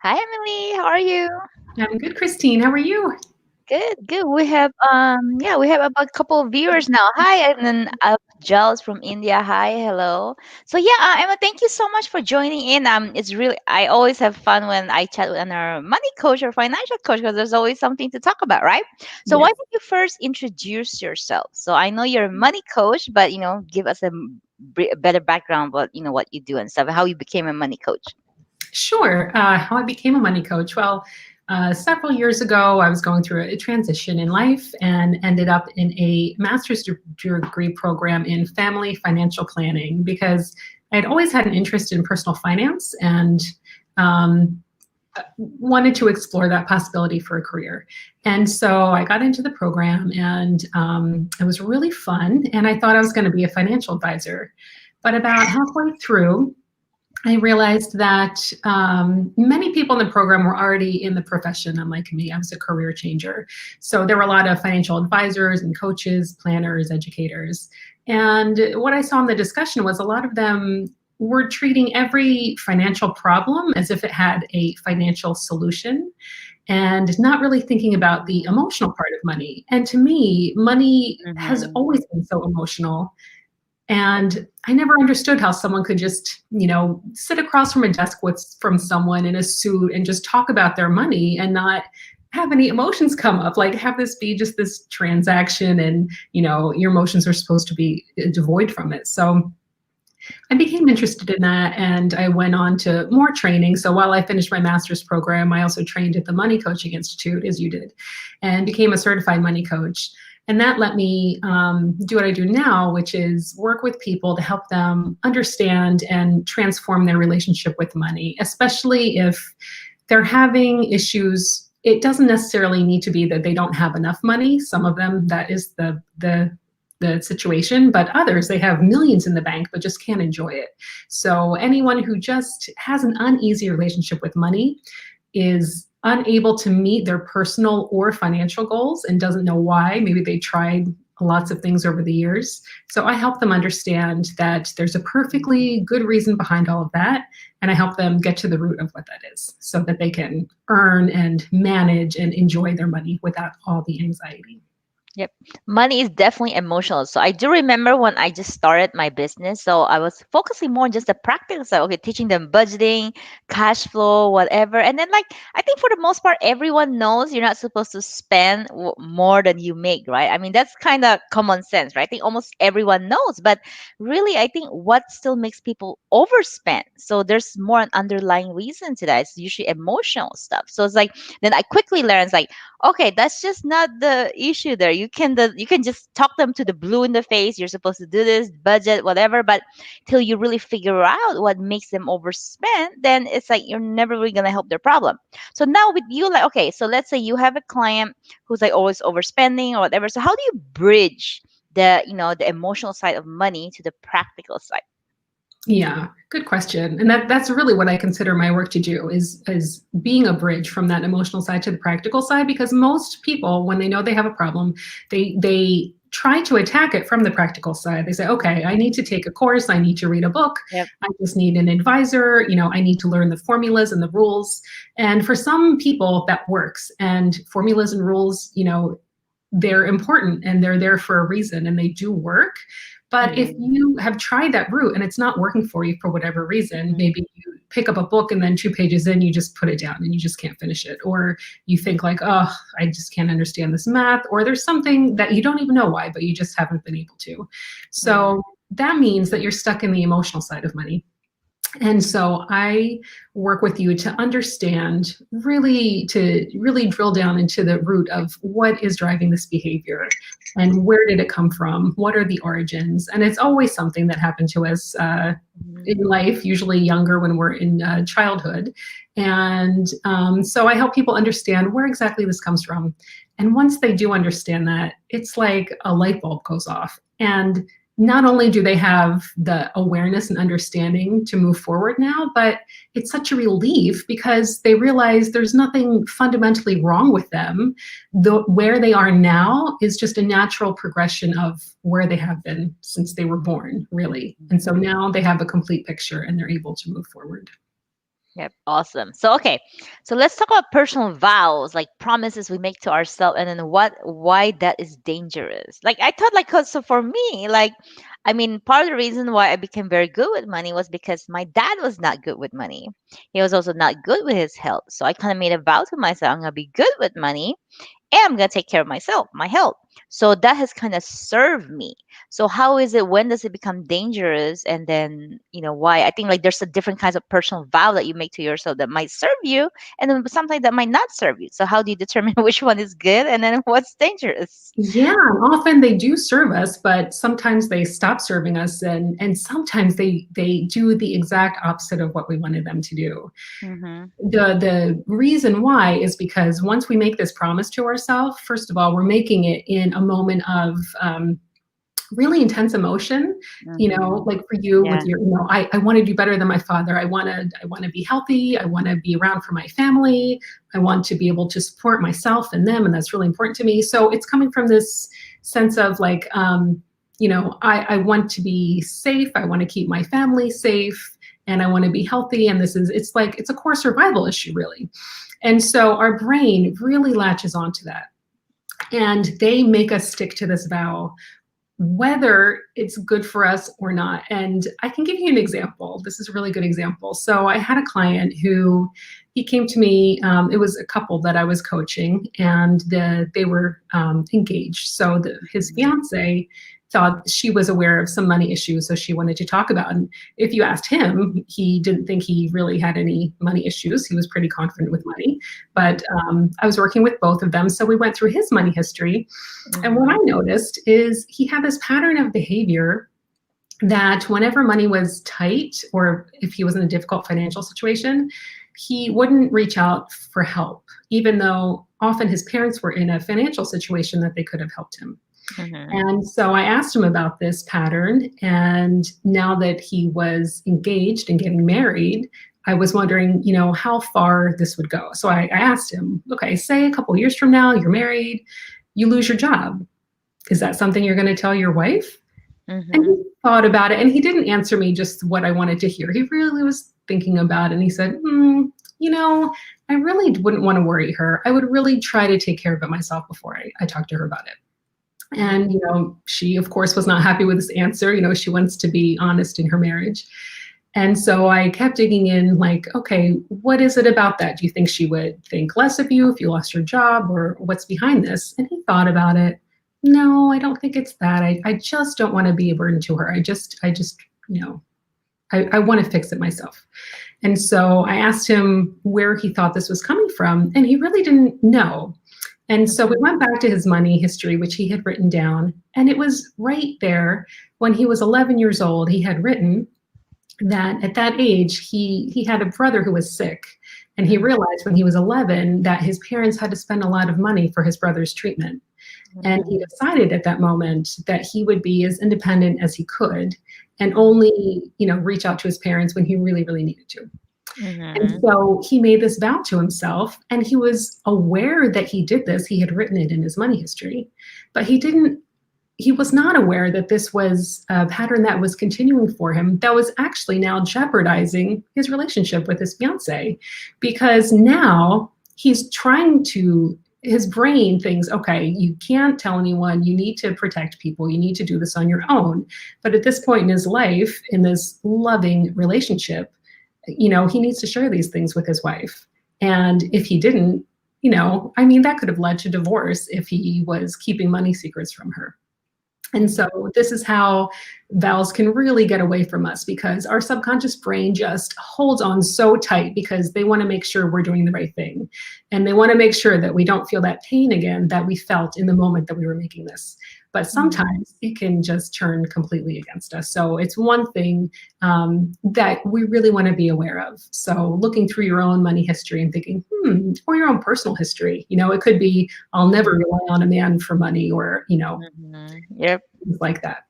Hi, Emily. How are you? I'm good, Christine. How are you? Good, good. We have about a couple of viewers now. Hi, and then Giles from India. Hi, hello. So yeah, Emma, thank you so much for joining in. It's really I always have fun when I chat with our money coach or financial coach because there's always something to talk about, right? So why Yes. don't you first introduce yourself? So I know you're a money coach, but give us a better background about what you do and stuff, and how you became a money coach. Sure. How I became a money coach. Well, several years ago, I was going through a transition in life and ended up in a master's degree program in family financial planning because I had always had an interest in personal finance and um, wanted to explore that possibility for a career. And so I got into the program and it was really fun. And I thought I was going to be a financial advisor. But about halfway through, I realized that many people in the program were already in the profession, unlike me. I was a career changer. So there were a lot of financial advisors and coaches, planners, educators. And what I saw in the discussion was a lot of them were treating every financial problem as if it had a financial solution and not really thinking about the emotional part of money. And to me, money has Mm-hmm. always been so emotional, and I never understood how someone could just, sit across from a desk with from someone in a suit and just talk about their money and not have any emotions come up. Like have this be just this transaction and, your emotions are supposed to be devoid from it. So I became interested in that and I went on to more training. So while I finished my master's program, I also trained at the Money Coaching Institute, as you did, and became a certified money coach. And that let me do what I do now, which is work with people to help them understand and transform their relationship with money, especially if they're having issues. It doesn't necessarily need to be that they don't have enough money. Some of them, that is the situation, but others, they have millions in the bank but just can't enjoy it. So anyone who just has an uneasy relationship with money is unable to meet their personal or financial goals and doesn't know why. Maybe they tried lots of things over the years. So I help them understand that there's a perfectly good reason behind all of that. And I help them get to the root of what that is so that they can earn and manage and enjoy their money without all the anxiety. Yep. Money is definitely emotional. So I do remember when I just started my business. So I was focusing more on just the practical side. Okay, teaching them budgeting, cash flow, whatever. And then, like, I think for the most part, everyone knows you're not supposed to spend more than you make, right? I mean, that's kind of common sense, right? I think almost everyone knows. But really, I think what still makes people overspend. So there's more an underlying reason to that. It's usually emotional stuff. So it's like, then I quickly learned, it's like, okay, that's just not the issue there. You can just talk them to the blue in the face. You're supposed to do this budget, whatever, but till you really figure out what makes them overspend, then it's like you're never really gonna help their problem. So now with you, like, okay, so let's say you have a client who's like always overspending or whatever. So how do you bridge the emotional side of money to the practical side? Yeah, good question. And that's really what I consider my work to do is being a bridge from that emotional side to the practical side, because most people, when they know they have a problem, they try to attack it from the practical side. They say, okay, I need to take a course, I need to read a book, Yep. I just need an advisor, I need to learn the formulas and the rules. And for some people that works. And formulas and rules, they're important and they're there for a reason and they do work. But if Mm-hmm. you have tried that route and it's not working for you for whatever reason, maybe you pick up a book and then 2 pages in, you just put it down and you just can't finish it. Or you think like, oh, I just can't understand this math. Or there's something that you don't even know why, but you just haven't been able to. Mm-hmm. So that means that you're stuck in the emotional side of money. And so I work with you to understand, to really drill down into the root of what is driving this behavior and where did it come from? What are the origins? And it's always something that happened to us in life, usually younger when we're in childhood. And so I help people understand where exactly this comes from. And once they do understand that, it's like a light bulb goes off. And not only do they have the awareness and understanding to move forward now, but it's such a relief because they realize there's nothing fundamentally wrong with them. Where they are now is just a natural progression of where they have been since they were born, really. And so now they have a complete picture and they're able to move forward. Yep, awesome. So okay, so let's talk about personal vows, like promises we make to ourselves, and then why that is dangerous. Like I thought, like, 'cause so for me, like, I mean, part of the reason why I became very good with money was because my dad was not good with money. He was also not good with his health. So I kind of made a vow to myself, I'm gonna be good with money, and I'm gonna take care of myself, my health. So that has kind of served me. So how is it? When does it become dangerous? And then why? I think like there's a different kinds of personal vow that you make to yourself that might serve you, and then something that might not serve you. So how do you determine which one is good and then what's dangerous? Yeah, often they do serve us, but sometimes they stop serving us, and sometimes they do the exact opposite of what we wanted them to do. Mm-hmm. The reason why is because once we make this promise to ourselves, first of all, we're making it in a moment of really intense emotion, Mm-hmm. like for you with Yeah. your, I want to do better than my father. I want to be healthy. I want to be around for my family. I want to be able to support myself and them. And that's really important to me. So it's coming from this sense of like, I want to be safe. I want to keep my family safe, and I want to be healthy. And it's a core survival issue, really. And so our brain really latches onto that. And they make us stick to this vow whether it's good for us or not. And I can give you an example. This is a really good example. So I had a client who he came to me. It was a couple that I was coaching, and they were engaged. So his fiance thought she was aware of some money issues, so she wanted to talk about. And if you asked him, he didn't think he really had any money issues. He was pretty confident with money. But I was working with both of them, so we went through his money history, and what I Mm-hmm. noticed is he had this pattern of behavior that whenever money was tight, or if he was in a difficult financial situation, he wouldn't reach out for help, even though often his parents were in a financial situation that they could have helped him. Mm-hmm. And so I asked him about this pattern. And now that he was engaged and getting married, I was wondering, how far this would go. So I asked him, okay, say a couple of years from now, you're married, you lose your job. Is that something you're going to tell your wife? And Mm-hmm. he thought about it, and he didn't answer me just what I wanted to hear. He really was thinking about it, and he said, you know, I really wouldn't want to worry her. I would really try to take care of it myself before I talk to her about it. And, she, of course, was not happy with this answer. She wants to be honest in her marriage. And so I kept digging in, like, okay, what is it about that? Do you think she would think less of you if you lost your job, or what's behind this? And he thought about it. No, I don't think it's that. I just don't want to be a burden to her. You know, I want to fix it myself. And so I asked him where he thought this was coming from, and he really didn't know. And so we Mm-hmm. went back to his money history, which he had written down. And it was right there when he was 11 years old. He had written that at that age, he had a brother who was sick. And he realized when he was 11 that his parents had to spend a lot of money for his brother's treatment. And he Mm-hmm. decided at that moment that he would be as independent as he could, and only, reach out to his parents when he really, really needed to. And Mm-hmm. so he made this vow to himself, and he was aware that he did this. He had written it in his money history, but he was not aware that this was a pattern that was continuing for him, that was actually now jeopardizing his relationship with his fiance, because now his brain thinks, okay, you can't tell anyone, you need to protect people, you need to do this on your own. But at this point in his life, in this loving relationship, he needs to share these things with his wife. And if he didn't, that could have led to divorce if he was keeping money secrets from her. And so this is how vows can really get away from us, because our subconscious brain just holds on so tight because they want to make sure we're doing the right thing. And they want to make sure that we don't feel that pain again that we felt in the moment that we were making this. But Mm-hmm. sometimes it can just turn completely against us. So it's one thing that we really want to be aware of. So looking through your own money history and thinking, or your own personal history, it could be, I'll never Mm-hmm. rely on a man for money, or, Mm-hmm. Yep. things like that.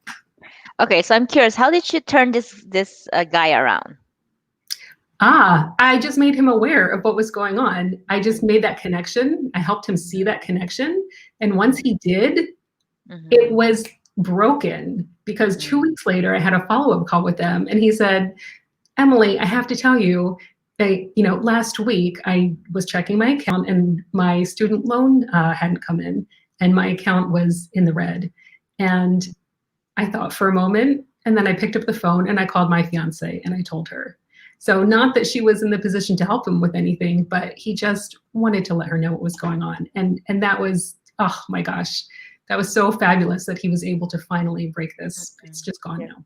Okay, so I'm curious, how did you turn this guy around? I just made him aware of what was going on. I just made that connection. I helped him see that connection. And once he did, it Mm-hmm. was broken, because 2 weeks later, I had a follow up call with them. And he said, Emily, I have to tell you, last week I was checking my account and my student loan hadn't come in, and my account was in the red. And I thought for a moment, and then I picked up the phone and I called my fiance and I told her. So, not that she was in the position to help him with anything, but he just wanted to let her know what was going on. And that was, oh my gosh, that was so fabulous that he was able to finally break this. It's just gone Yeah. now.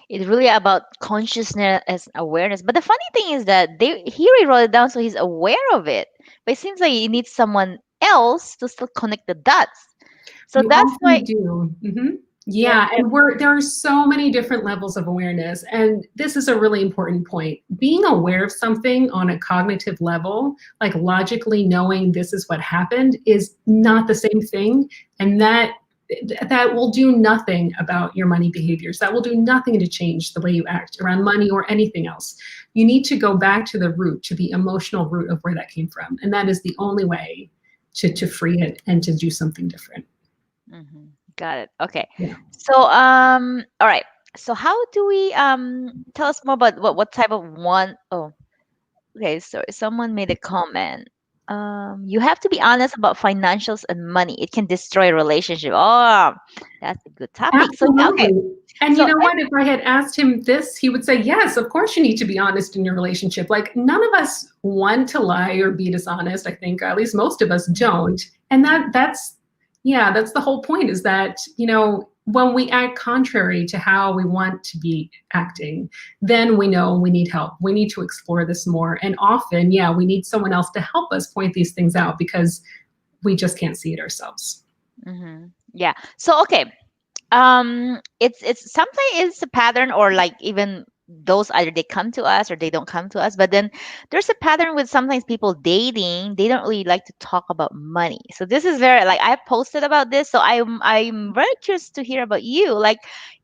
It's really about consciousness and awareness. But the funny thing is that he already wrote it down, so he's aware of it. But it seems like he needs someone else to still connect the dots. So You that's why, often do. yep, Yeah, yep. and there are so many different levels of awareness, and this is a really important point. Being aware of something on a cognitive level, like logically knowing this is what happened, is not the same thing, and that will do nothing about your money behaviors. That will do nothing to change the way you act around money or anything else. You need to go back to the root, to the emotional root of where that came from, and that is the only way to free it and to do something different. Got it. Okay. Yeah. So all right. So how do we tell us more about what type of one oh okay, so someone made a comment. You have to be honest about financials and money. It can destroy a relationship. Oh, that's a good topic. So yeah, okay. Absolutely. And you So know what? If I had asked him this, he would say, yes, of course you need to be honest in your relationship. Like, none of us want to lie or be dishonest. I think at least most of us don't. And yeah, that's the whole point, is that, when we act contrary to how we want to be acting, then we know we need help. We need to explore this more. And often, yeah, we need someone else to help us point these things out because we just can't see it ourselves. yeah. So okay, it's sometimes it's a pattern, or like even those, either they come to us or they don't come to us. But then there's a pattern with sometimes people dating, they don't really like to talk about money. So this is very, like, I posted about this, so I'm very curious to hear about you, like,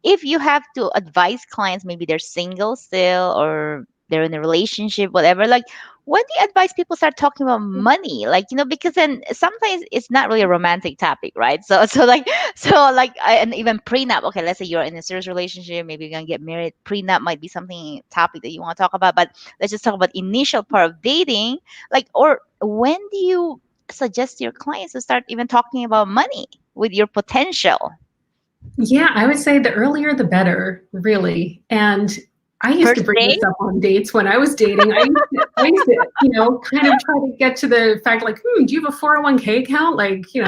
if you have to advise clients, maybe they're single still or they're in a relationship, whatever, like, when do you advise people start talking about money, like, because then sometimes it's not really a romantic topic, right? So like, and even prenup. Okay, let's say you're in a serious relationship, maybe you're gonna get married. Prenup might be something topic that you want to talk about, but let's just talk about initial part of dating. Like, or when do you suggest to your clients to start even talking about money with your potential? Yeah, I would say the earlier the better, really. And I used to First bring day? this up on dates when I was dating. I used to, kind of try to get to the fact, like, do you have a 401k account? Like, this is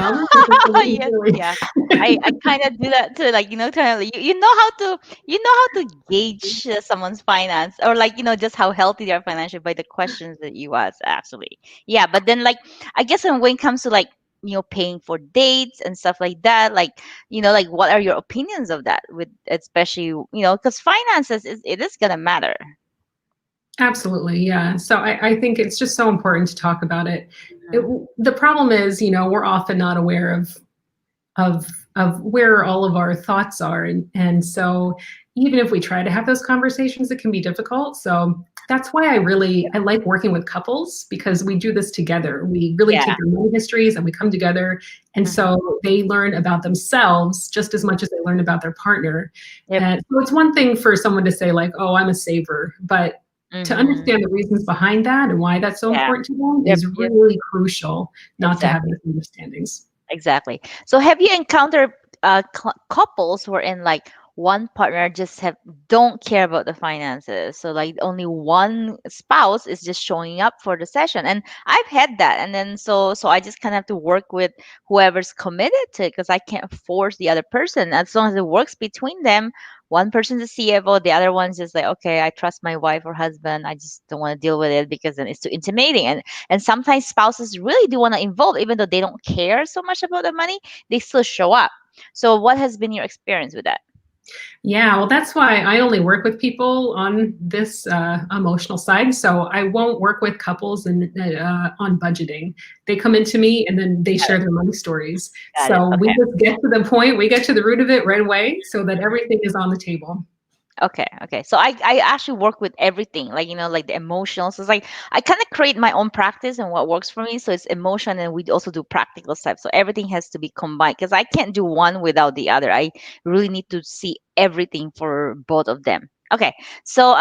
something Yes, really. yeah. I kind of do that too. Like, kind of, you know how to, gauge someone's finance, or like, just how healthy they are financially by the questions that you ask, actually. Yeah, but then, like, I guess when it comes to, like, paying for dates and stuff like that, like, like, what are your opinions of that, with especially, because finances it is gonna matter. Absolutely, yeah. So I think it's just so important to talk about it. it. Mhm. The problem is, we're often not aware of of where all of our thoughts are, and so even if we try to have those conversations, it can be difficult. So that's why I like working with couples, because we do this together. We really Yeah. take their money histories and we come together, and Hmm. so they learn about themselves just as much as they learn about their partner. Yep. And so it's one thing for someone to say, like, oh, I'm a saver, but to Hmm. understand the reasons behind that and why that's so Yeah. important to them Yep. is Yep. really crucial, not to have Exactly. misunderstandings. Exactly. So have you encountered couples who are in, like, one partner just have don't care about the finances, so like only one spouse is just showing up for the session? And I've had that, and then so I just kind of have to work with whoever's committed to it, because I can't force the other person. As long as it works between them, one person's the CFO, the other one's just like, okay, I trust my wife or husband, I just don't want to deal with it because then it's too intimidating. And sometimes spouses really do want to involve, even though they don't care so much about the money, they still show up. So what has been your experience with that? Yeah, well, that's why I only work with people on this emotional side. So I won't work with couples on budgeting. They come into me and then they Got share it. their money stories. Got it. So we Okay. just get to the point, we get to the root of it right away, so that everything is on the table. Okay, okay. So I actually work with everything, like, like the emotional. So it's like I kind of create my own practice and what works for me. So it's emotion, and we also do practical stuff. So everything has to be combined, because I can't do one without the other. I really need to see everything for both of them. Okay. So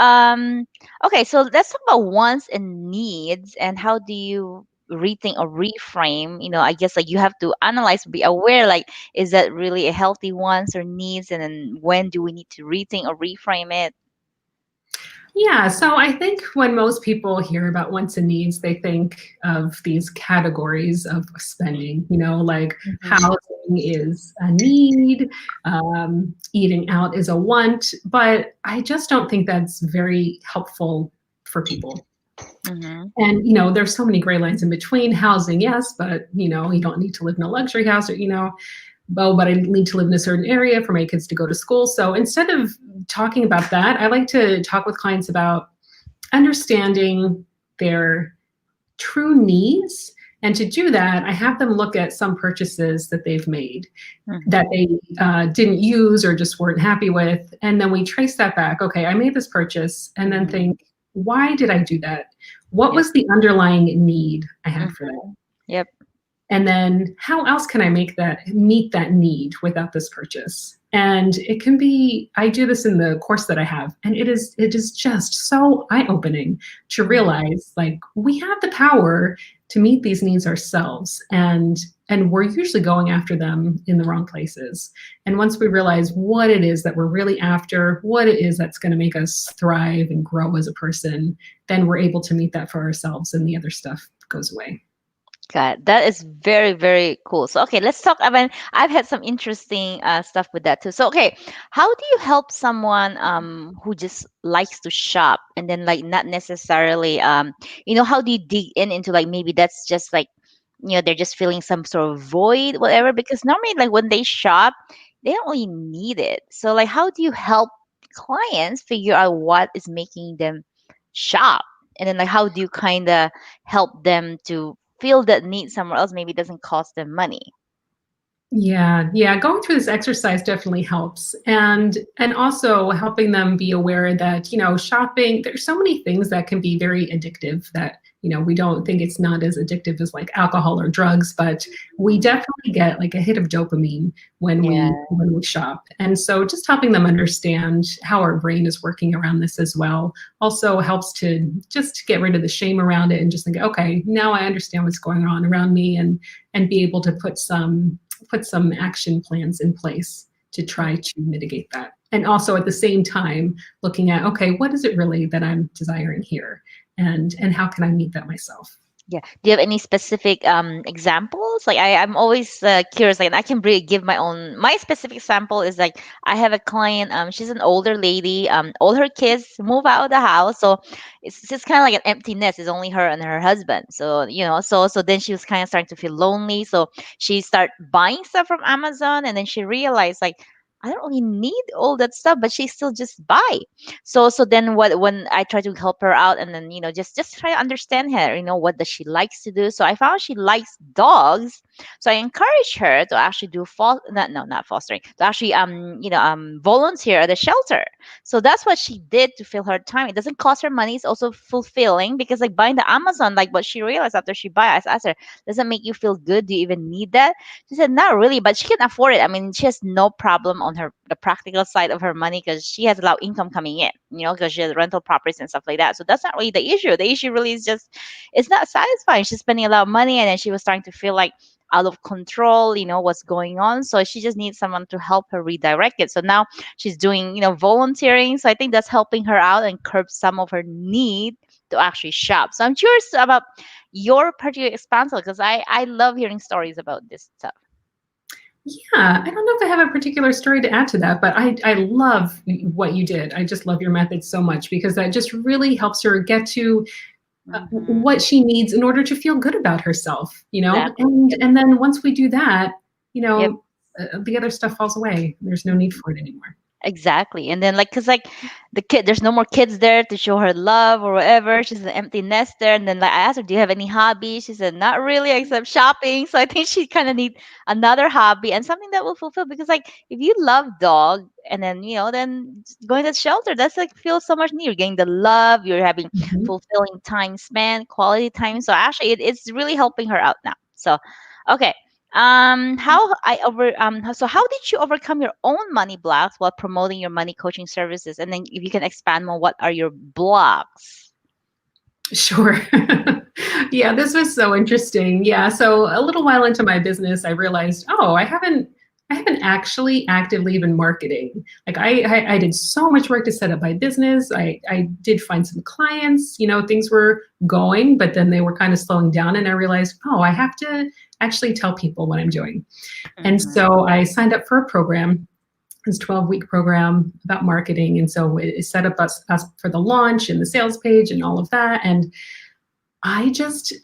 okay, so let's talk about wants and needs and how do you rethink or reframe, I guess like you have to analyze, be aware like is that really a healthy wants or needs and then when do we need to rethink or reframe it? Yeah, so I think when most people hear about wants and needs, they think of these categories of spending, like Mm-hmm. housing is a need, eating out is a want, but I just don't think that's very helpful for people. Mm-hmm. And, there's so many gray lines in between housing, yes, but, you don't need to live in a luxury house or, oh, but I need to live in a certain area for my kids to go to school. So instead of talking about that, I like to talk with clients about understanding their true needs. And to do that, I have them look at some purchases that they've made that Mm-hmm. they didn't use or just weren't happy with. And then we trace that back. Okay, I made this purchase, and then Mm-hmm. think, why did I do that? What Yep. was the underlying need I had for that? Mm-hmm. Yep. And then how else can I meet that need without this purchase? And it can be, I do this in the course that I have, and it is just so eye-opening to Mm-hmm. realize like we have the power to meet these needs ourselves, and we're usually going after them in the wrong places. And once we realize what it is that we're really after, what it is that's going to make us thrive and grow as a person, then we're able to meet that for ourselves and the other stuff goes away. Got it. That is very, very cool. So, okay, let's talk. I mean, I've had some interesting stuff with that too. So, okay, how do you help someone who just likes to shop and then like not necessarily how do you dig in into like maybe that's just like they're just feeling some sort of void, whatever? Because normally like when they shop, they don't really need it. So, like, how do you help clients figure out what is making them shop? And then like how do you kind of help them to feel that need somewhere else maybe it doesn't cost them money. Yeah, yeah, going through this exercise definitely helps. And also helping them be aware that, shopping, there's so many things that can be very addictive that, we don't think it's not as addictive as like alcohol or drugs, but we Mhm. definitely get like a hit of dopamine when Yeah. we shop. And so just helping them understand how our brain is working around this as well also helps to just get rid of the shame around it and just think, okay, now I understand what's going on around me, and be able to put some action plans in place to try to mitigate that. And also at the same time, looking at, okay, what is it really that I'm desiring here? And how can I meet that myself? Yeah. Do you have any specific examples? Like I'm always curious. Like and I can really give my own. My specific example is like I have a client. She's an older lady. All her kids move out of the house, so it's just kind of like an empty nest. It's only her and her husband. So so then she was kind of starting to feel lonely. So she started buying stuff from Amazon, and then she realized like I don't really need all that stuff, but she still just buy. So then what when I try to help her out and then just try to understand her, what does she likes to do. So I found she likes dogs. So I encourage her to actually do not no not fostering, to actually volunteer at a shelter. So that's what she did to fill her time. It doesn't cost her money. It's also fulfilling because like buying the Amazon, like what she realized after she buy, I asked her, does it make you feel good? Do you even need that? She said not really, but she can afford it. I mean, she has no problem on her the practical side of her money because she has a lot of income coming in, because she has rental properties and stuff like that. So that's not really the issue. The issue really is just it's not satisfying. She's spending a lot of money and then she was starting to feel like out of control, what's going on. So she just needs someone to help her redirect it. So now she's doing, volunteering. So I think that's helping her out and curb some of her need to actually shop. So I'm curious about your particular example because I love hearing stories about this stuff. Yeah, I don't know if I have a particular story to add to that, but I love what you did. I just love your method so much because that just really helps her get to Hmm. what she needs in order to feel good about herself, Exactly. and Yep. and then once we do that, Yep. the other stuff falls away. There's no need for it anymore. Exactly. And then like cuz like the kid there's no more kids there to show her love or whatever. She's an empty nester and then like I asked her, "Do you have any hobbies?" She said, "Not really except shopping." So I think she kind of need another hobby and something that will fulfill because like if you love dog and then then going to the shelter that's like feels so much neat. You're getting the love, you're having Mhm. fulfilling time spent, quality time. So actually it's really helping her out now. So okay. How did you overcome your own money blocks while promoting your money coaching services? And then if you can expand more, what are your blocks? Sure. Yeah, this was so interesting. Yeah, so a little while into my business, I realized, oh, I haven't actually actively been marketing. Like I did so much work to set up my business. I did find some clients, things were going, but then they were kind of slowing down, and I realized, oh, I have to actually tell people what I'm doing. And Mm-hmm. so I signed up for a program, this 12-week program about marketing. And so it set up us for the launch and the sales page and all of that. And I just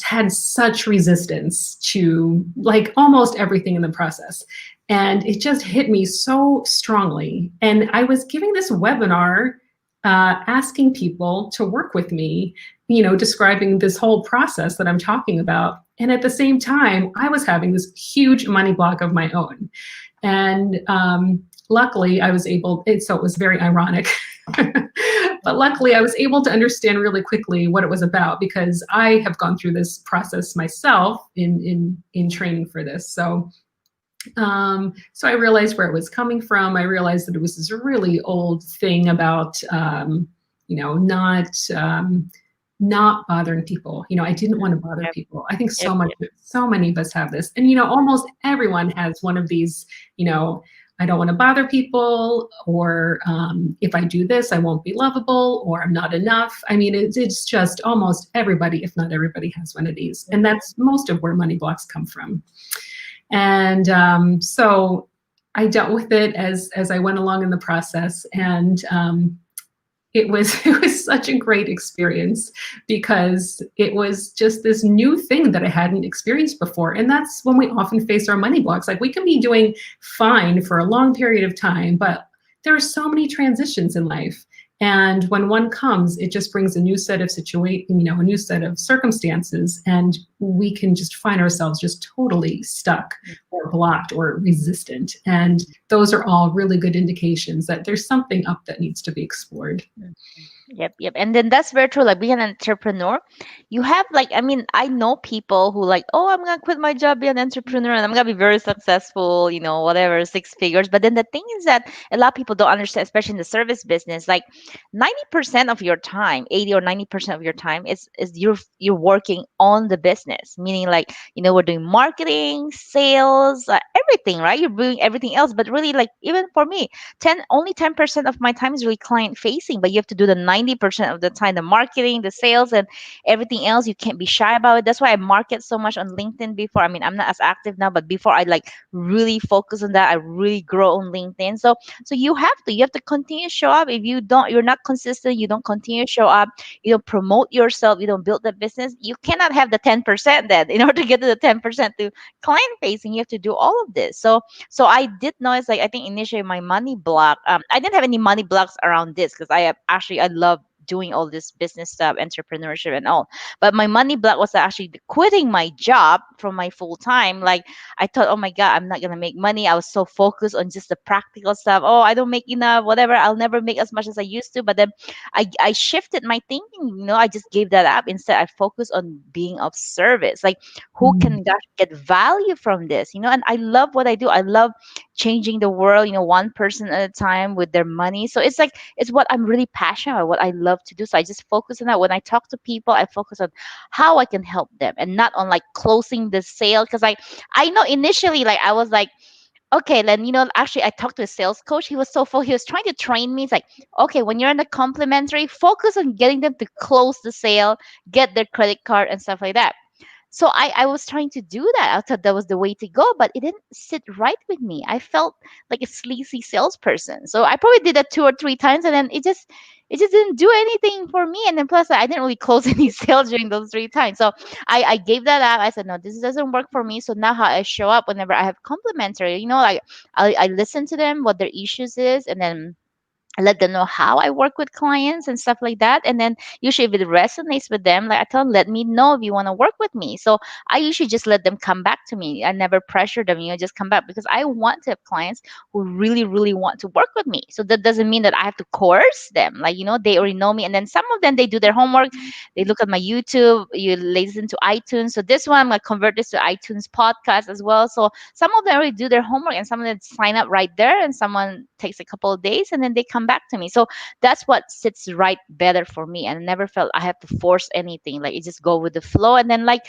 had such resistance to like almost everything in the process. And it just hit me so strongly. And I was giving this webinar asking people to work with me, describing this whole process that I'm talking about. And at the same time, I was having this huge money block of my own. And luckily, I was able, so it was very ironic. But luckily, I was able to understand really quickly what it was about because I have gone through this process myself in training for this. So I realized where it was coming from. I realized that it was this really old thing about you know not not bothering people. I didn't want to bother Yep, people. I think yep, yep. so many of us have this, and almost everyone has one of these. I don't want to bother people, or if I do this, I won't be lovable, or I'm not enough. I mean, it's just almost everybody, if not everybody, has one of these, and that's most of where money blocks come from. And so I dealt with it as I went along in the process, and it was it was such a great experience because it was just this new thing that I hadn't experienced before. And that's when we often face our money blocks. Like we can be doing fine for a long period of time, but there are so many transitions in life. And when one comes, it just brings a new set of a new set of circumstances, and we can just find ourselves just totally stuck or blocked or resistant. And those are all really good indications that there's something up that needs to be explored. Mhm. Yep, yep. And then that's very true. Like being an entrepreneur, you have like, I mean, I know people who like, oh, I'm gonna quit my job, be an entrepreneur, and I'm gonna be very successful, whatever, six figures. But then the thing is that a lot of people don't understand, especially in the service business, like 90% of your time, 80 or 90% of your time is you're working on the business. Meaning like, we're doing marketing, sales, everything, right? You're doing everything else. But really like even for me, 10% of my time is really client facing, but you have to do the 90% of the time, the marketing, the sales, and everything else. You can't be shy about it. That's why I market so much on LinkedIn before. I mean, I'm not as active now, but before I like really focus on that. I really grow on LinkedIn. So you have to continue to show up. If you're not consistent, you don't continue to show up, you don't promote yourself, you don't build the business, you cannot have the 10% then. In order to get to the 10% to client facing, you have to do all of this. So I did notice, like I think initially my money block. I didn't have any money blocks around this because I love doing all this business stuff, entrepreneurship and all. But my money block was actually quitting my job from my full time. Like I thought, oh my god, I'm not gonna make money. I was so focused on just the practical stuff. Oh, I don't make enough, whatever. I'll never make as much as I used to. But then I shifted my thinking. I just gave that up. Instead, I focused on being of service. Like who Mm. can get value from this? And I love what I do. I love changing the world, one person at a time with their money. So it's like it's what I'm really passionate about, what I love to do. So I just focus on that. When I talk to people, I focus on how I can help them and not on like closing the sale. Because I know initially like I was like, okay, then actually I talked to a sales coach. He was so full. He was trying to train me. It's like, okay, when you're in the complimentary, focus on getting them to close the sale, get their credit card and stuff like that. So I was trying to do that. I thought that was the way to go, but it didn't sit right with me. I felt like a sleazy salesperson. So I probably did that 2 or 3 times, and then it just didn't do anything for me. And then plus I didn't really close any sales during those 3 times. So I gave that up. I said no, this doesn't work for me. So now how I show up whenever I have complimentary, like I listen to them what their issues is, and then I let them know how I work with clients and stuff like that. And then usually if it resonates with them, like I tell them, let me know if you want to work with me. So I usually just let them come back to me. I never pressure them, just come back because I want to have clients who really, really want to work with me. So that doesn't mean that I have to coerce them. Like, they already know me. And then some of them, they do their homework. They look at my YouTube, you listen to iTunes. So this one, I'm going to convert this to iTunes podcast as well. So some of them already do their homework and some of them sign up right there, and someone takes a couple of days and then they come back to me. So that's what sits right better for me. And I never felt I have to force anything. Like, it just go with the flow. And then, like,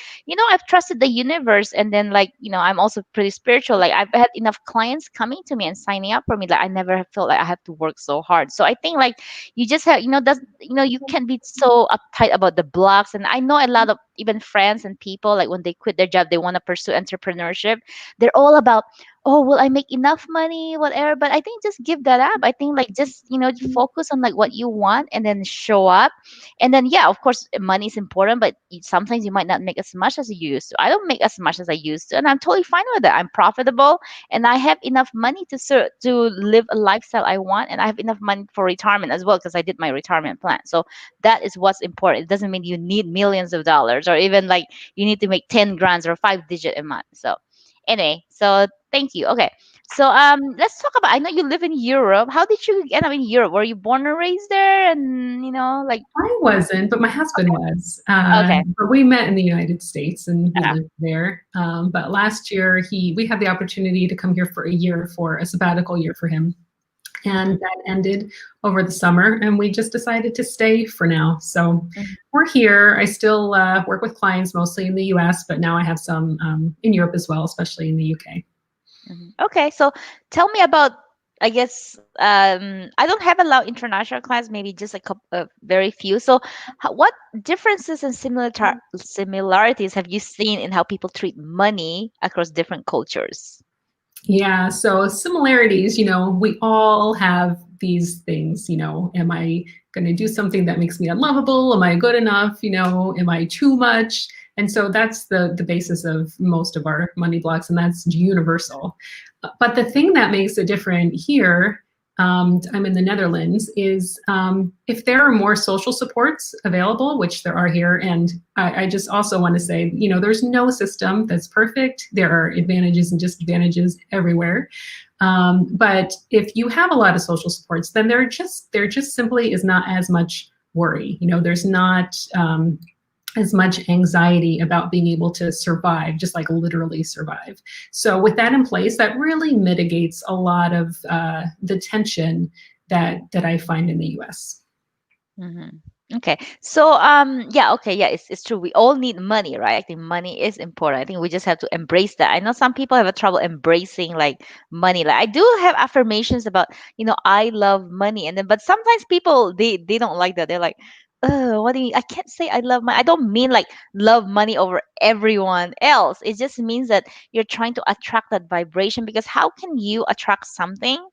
I've trusted the universe. And then, like, I'm also pretty spiritual. Like, I've had enough clients coming to me and signing up for me that I never have felt like I have to work so hard. So I think, like, you just have, does you can't be so uptight about the blocks. And I know a lot of even friends and people, like, when they quit their job, they want to pursue entrepreneurship. They're all about, oh, will I make enough money, whatever. But I think just give that up. I think, like, just focus on, like, what you want and then show up. And then, yeah, of course, money is important, but sometimes you might not make as much as you used to. I don't make as much as I used to, and I'm totally fine with that. I'm profitable, and I have enough money to live a lifestyle I want, and I have enough money for retirement as well because I did my retirement plan. So that is what's important. It doesn't mean you need millions of dollars, or even like you need to make 10 grands or 5 digit a month. So anyway, so thank you. Okay. So let's talk about, I know you live in Europe. How did you end up in Europe? Were you born and raised there? And like, I wasn't, but my husband was. okay. But we met in the United States and we Yeah. lived there. But last year, we had the opportunity to come here for a year for a sabbatical year for him. And that ended over the summer, and we just decided to stay for now. So Mhm. we're here. I still work with clients mostly in the US, but now I have some in Europe as well, especially in the UK. Mhm. Okay, so tell me about, I guess, I don't have a lot of international clients, maybe just a couple, very few. So, what differences and similarities have you seen in how people treat money across different cultures? Yeah, so similarities, we all have these things, am I going to do something that makes me unlovable? Am I good enough? Am I too much? And so that's the basis of most of our money blocks, and that's universal. But the thing that makes it different here, I'm in the Netherlands, is if there are more social supports available, which there are here, and I just also want to say, there's no system that's perfect. There are advantages and disadvantages everywhere. But if you have a lot of social supports, then there just simply is not as much worry. There's not as much anxiety about being able to survive, just like literally survive. So with that in place, that really mitigates a lot of the tension that I find in the U.S. Hmm. Okay. So yeah, okay, yeah, it's true. We all need money, right? I think money is important. I think we just have to embrace that. I know some people have a trouble embracing like money. Like, I do have affirmations about, I love money. And then but sometimes people, they don't like that. They're like, oh, what do you, I can't say I love money. I don't mean like love money over everyone else. It just means that you're trying to attract that vibration, because how can you attract something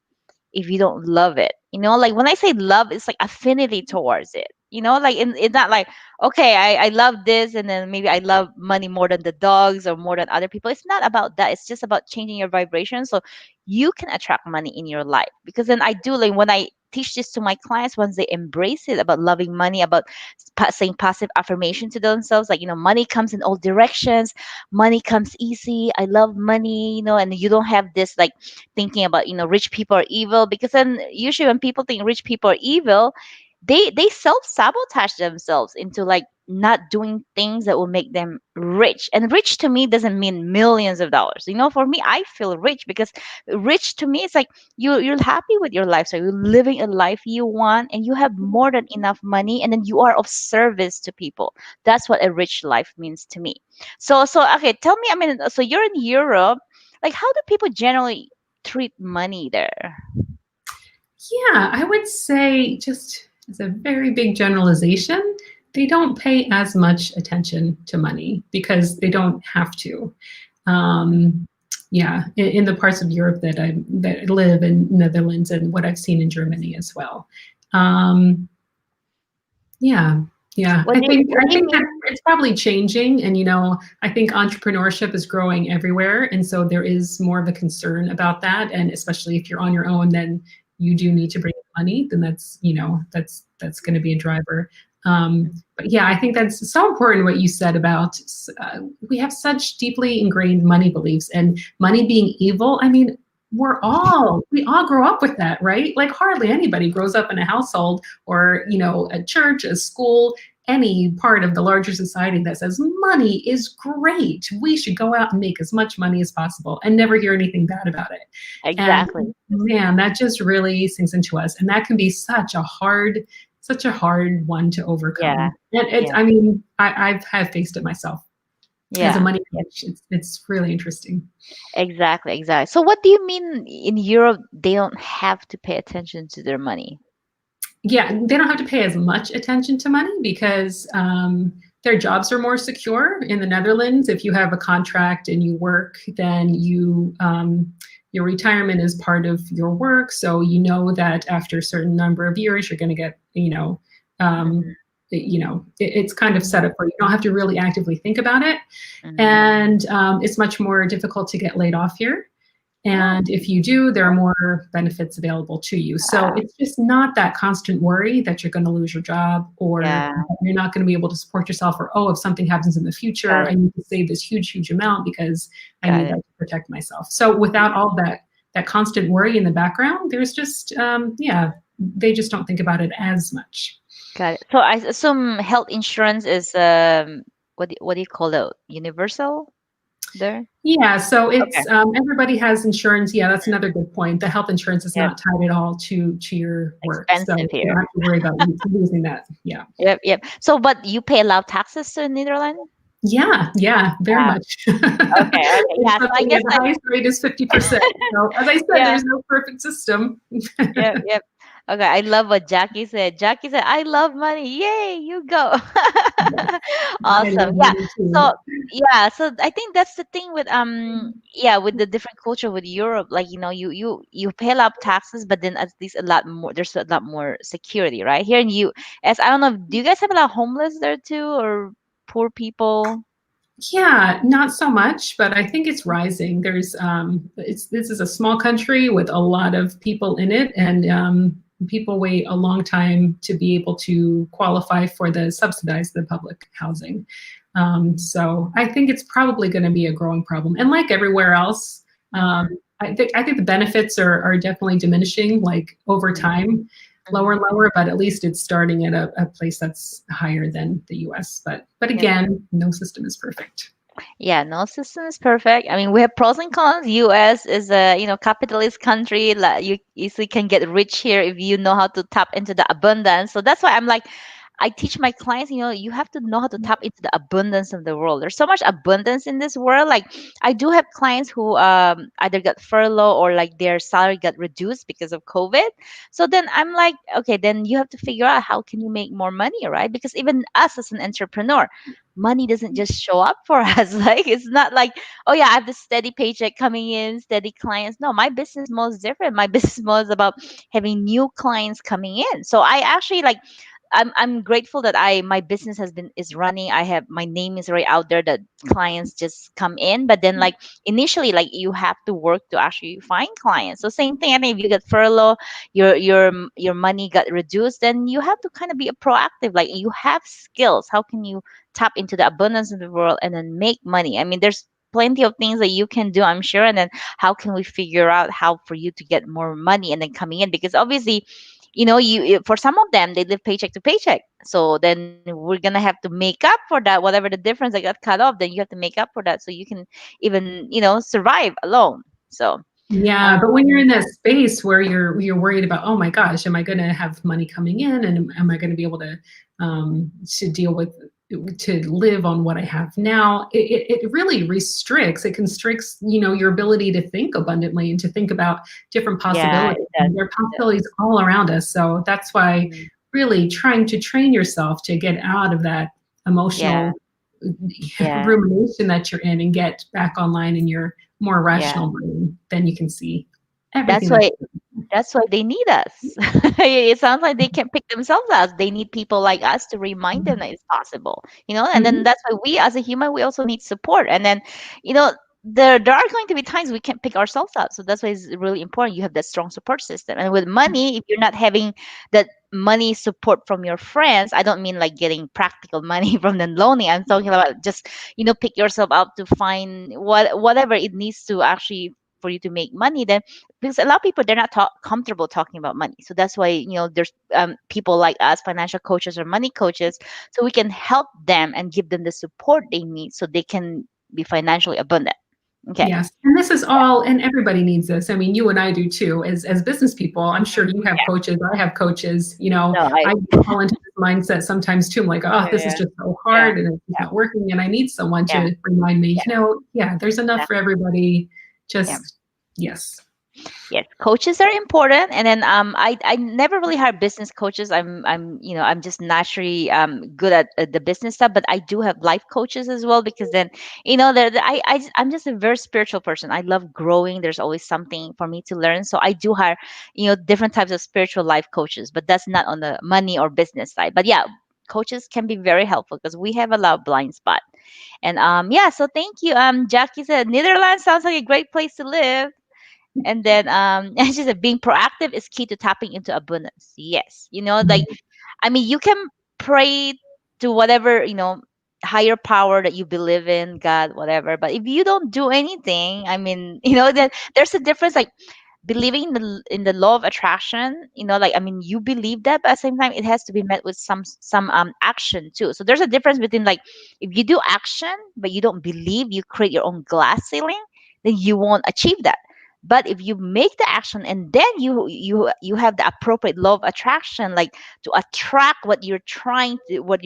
if you don't love it? Like, when I say love, it's like affinity towards it. Like, it's not like, okay, I love this, and then maybe I love money more than the dogs or more than other people. It's not about that. It's just about changing your vibration so you can attract money in your life. Because then I do, like, when I teach this to my clients, once they embrace it about loving money, about saying positive affirmation to themselves, like, money comes in all directions, money comes easy, I love money, and you don't have this like thinking about, rich people are evil. Because then usually when people think rich people are evil, they self-sabotage themselves into like not doing things that will make them rich. And rich to me doesn't mean millions of dollars. For me, I feel rich because rich to me is like you're happy with your life, so you're living a life you want, and you have more than enough money, and then you are of service to people. That's what a rich life means to me. So okay, tell me, I mean, so you're in Europe, like, how do people generally treat money there? Yeah, I would say, just as a very big generalization, they don't pay as much attention to money because they don't have to. Um, yeah, in the parts of Europe that I live in, Netherlands, and what I've seen in Germany as well. Um, yeah, yeah. What I do you think what I do you think that mean? it's probably changing, and I think entrepreneurship is growing everywhere, and so there is more of a concern about that, and especially if you're on your own, then you do need to bring money, then that's, that's going to be a driver. But yeah, I think that's so important what you said about we have such deeply ingrained money beliefs and money being evil. I mean, we all grow up with that, right? Like hardly anybody grows up in a household or, a church, a school, any part of the larger society that says money is great. We should go out and make as much money as possible and never hear anything bad about it. And Exactly. man, that just really sinks into us. And that can be such a hard one to Yeah. overcome. And Yeah. I mean, I've have faced it myself as a Yeah. money coach. It's really interesting. Exactly, exactly. So what do you mean in Europe they don't have to pay attention to their money? Yeah, they don't have to pay as much attention to money because their jobs are more secure in the Netherlands. If you have a contract and you work, then your retirement is part of your work. So you know that after a certain number of years, you're going to get, Mhm, it's kind of set up for you. You don't have to really actively think about it. mhm. And it's much more difficult to get laid off here. Oh, And if you do, there are more benefits available to you. So wow. it's just not that constant worry that you're going to lose your job or Yeah, you're not going to be able to support yourself, or, oh, if something happens in the got future, I it. need to save this huge, huge amount because I Got need it. that to protect myself. So without all that constant worry in the background, there's just, yeah, they just don't think about it as much. Got it. So I assume health insurance is what do you call it? Universal there? Yeah, so Okay. it's everybody has insurance. Yeah, that's another good point. The health insurance is Yep. not tied at all to your work, so Expensive you don't here. have to worry about losing that. Yeah, Yep, yep. So but you pay a lot of taxes to Netherlands? yeah, yeah, very Yeah. much. Okay, okay. It's Yeah. So I something guess at the I highest rate is 50%. So as I said, yeah. there's no perfect system. Yep, yep. Okay, I love what Jackie said. Jackie said, "I love money. Yay, you go." I Awesome. love Yeah. money too. So yeah, so I think that's the thing with yeah, with the different culture with Europe, like you pay a lot of taxes, but then at least a lot more there's a lot more security, right? Here in you as I don't know, do you guys have a lot of homeless there too or poor people? Yeah, not so much, but I think it's rising. This is a small country with a lot of people in it, and people wait a long time to be able to qualify for the public housing. So I think it's probably going to be a growing problem. And like everywhere else, um, Mm-hmm. I think the benefits are definitely diminishing, like over time, lower and Mm-hmm. lower, but at least it's starting at a place that's higher than the US. But Yep. again, no system is perfect. Yeah, no system is perfect. I mean, we have pros and cons. US is a, capitalist country. Like you easily can get rich here if you know how to tap into the abundance. So that's why I'm like, I teach my clients, you have to know how to tap into the abundance of the world. There's so much abundance in this world. Like I do have clients who either got furlough or like their salary got reduced because of COVID. So then I'm like, okay, then you have to figure out how can you make more money, right? Because even us as an entrepreneur, money doesn't just show up for us. Like it's not like, oh yeah, I have this steady paycheck coming in, steady clients. No, my business model is different. My business model is about having new clients coming in. So I actually like I'm grateful that my business is running. I have my name is right out there that clients just come in. But then like initially like you have to work to actually find clients. So same thing. I think if you get furlough, your money got reduced, then you have to kind of be a proactive. Like you have skills. How can you tap into the abundance of the world and then make money? I mean, there's plenty of things that you can do, I'm sure. And then how can we figure out how for you to get more money and then coming in? Because obviously for some of them they live paycheck to paycheck, so then we're gonna have to make up for that, whatever the difference that got cut off, then you have to make up for that so you can even survive alone. So Yeah, but when you're um in that space where you're worried about, oh my gosh, am I going to have money coming in, and am I going to be able to deal with to live on what I have now? It really restricts. It constricts, your ability to think abundantly and to think about different yeah, possibilities. it does. And there are It does. possibilities all around us. So that's why Mhm. really trying to train yourself to get out of that Yeah, emotional yeah, rumination that you're in and get back online in your more yeah. rational brain, then you can see everything that's that's why that's why they need us. It sounds like they can't pick themselves out. They need people like us to remind them that it's possible, and then Mhm. that's why we as a human we also need support. And then you know there are going to be times we can't pick ourselves up. So that's why it's really important you have that strong support system. And with money, if you're not having that money support from your friends, I don't mean like getting practical money from the loaning. I'm talking about just, pick yourself up to find whatever it needs to actually for you to make money. Then because a lot of people, they're not comfortable talking about money. So that's why, there's people like us, financial coaches or money coaches, so we can help them and give them the support they need so they can be financially abundant. Okay. Yes, and this is all, and everybody needs this. I mean, you and I do too, as business people. I'm sure you have Yeah. coaches. I have coaches. You know, No, I I fall into this mindset sometimes too. I'm like, oh, yeah, this is yeah, just so yeah, hard, and it's just yeah, not working. And I need someone yeah, to remind me. yeah, Yeah, there's enough yeah. for everybody. Yeah. Just yes, Yes, coaches are important, and then I never really hired business coaches. I'm just naturally good at the business stuff, but I do have life coaches as well because then I'm just a very spiritual person. I love growing. There's always something for me to learn, so I do hire different types of spiritual life coaches, but that's not on the money or business side. But yeah, coaches can be very helpful because we have a lot of blind spot. And yeah, so thank you. Jackie said Netherlands sounds like a great place to live. And then and she said being proactive is key to tapping into abundance. Yes. Like I mean you can pray to whatever, higher power that you believe in, God, whatever. But if you don't do anything, I mean, then there's a difference like believing in the law of attraction, like I mean you believe that, but at the same time it has to be met with some action too. So there's a difference between like if you do action but you don't believe, you create your own glass ceiling, then you won't achieve that. But if you make the action and then you have the appropriate law of attraction, like to attract what you're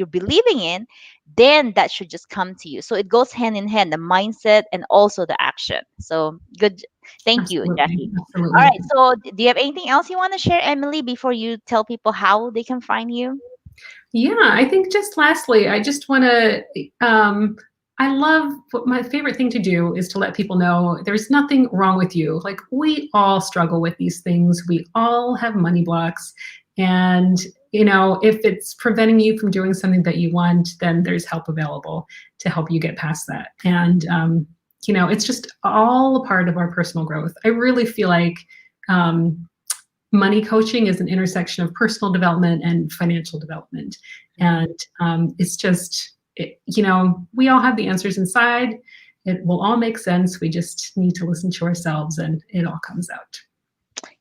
believing in, then that should just come to you. So it goes hand in hand, the mindset and also the action. So good. Thank you, absolutely, Jackie. All absolutely. right. So, do you have anything else you want to share, Emily, before you tell people how they can find you? Yeah, I think just lastly, I just want to. I love what my favorite thing to do is to let people know there's nothing wrong with you. Like, we all struggle with these things. We all have money blocks. And, if it's preventing you from doing something that you want, then there's help available to help you get past that. And, it's just all a part of our personal growth. I really feel like um, money coaching is an intersection of personal development and financial development. Mhm. And it's just, we all have the answers inside. It will all make sense. We just need to listen to ourselves and it all comes out.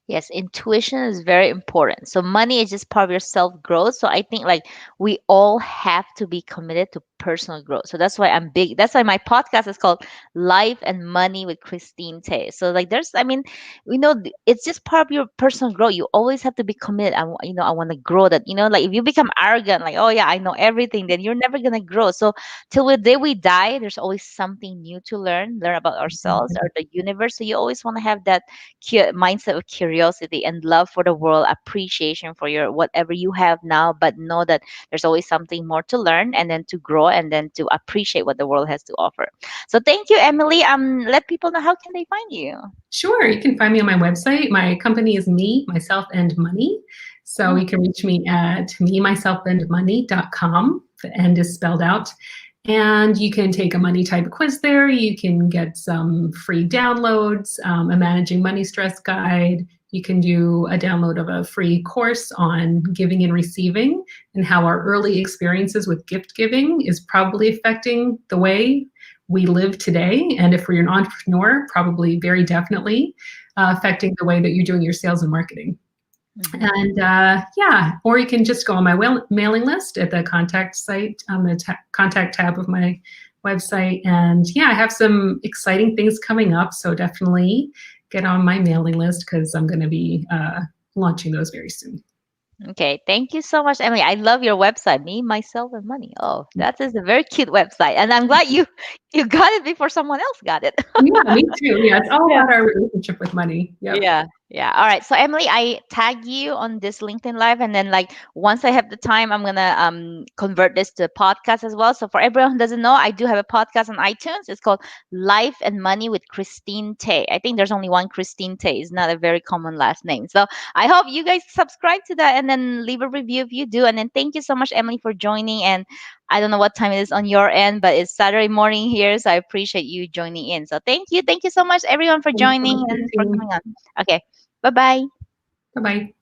Yes, intuition is very important. So money is just part of your self growth. So I think like we all have to be committed to personal growth. So that's why I'm big. That's why my podcast is called Life and Money with Christine Tay. So like I mean, it's just part of your personal growth. You always have to be committed. I want to grow that. Like if you become arrogant, like oh yeah, I know everything, then you're never gonna grow. So till the day we die, there's always something new to learn about ourselves or the universe. So you always want to have that mindset of curiosity and love for the world, appreciation for your whatever you have now, but know that there's always something more to learn and then to grow and then to appreciate what the world has to offer. So thank you, Emily. Let people know how can they find you. Sure, you can find me on my website. My company is Me, Myself, and Money. So Mm, you can reach me at memyselfandmoney.com. The end is spelled out. And you can take a money type quiz there. You can get some free downloads, a managing money stress guide. You can do a download of a free course on giving and receiving and how our early experiences with gift giving is probably affecting the way we live today. And if you're an entrepreneur, probably very definitely affecting the way that you're doing your sales and marketing. mhm. And yeah, or you can just go on my mailing list at the contact site on the contact tab of my website. And yeah, I have some exciting things coming up. So definitely get on my mailing list because I'm going to be launching those very soon. Okay, thank you so much, Emily. I love your website, Me, Myself, and Money. Oh, that is a very cute website, and I'm glad you got it before someone else got it. Yeah, me too. Yeah, it's all Yeah. about our relationship with money. Yep. Yeah, yeah. All right. So Emily, I tag you on this LinkedIn live, and then like once I have the time, I'm gonna convert this to a podcast as well. So for everyone who doesn't know, I do have a podcast on iTunes. It's called Life and Money with Christine Tay. I think there's only one Christine Tay. It's not a very common last name. So I hope you guys subscribe to that and then leave a review if you do. And then thank you so much, Emily, for joining. And I don't know what time it is on your end, but it's Saturday morning here, so I appreciate you joining in. So thank you so much, everyone, for Thanks so joining much, and for Christine. coming on. Okay, bye bye. Bye bye.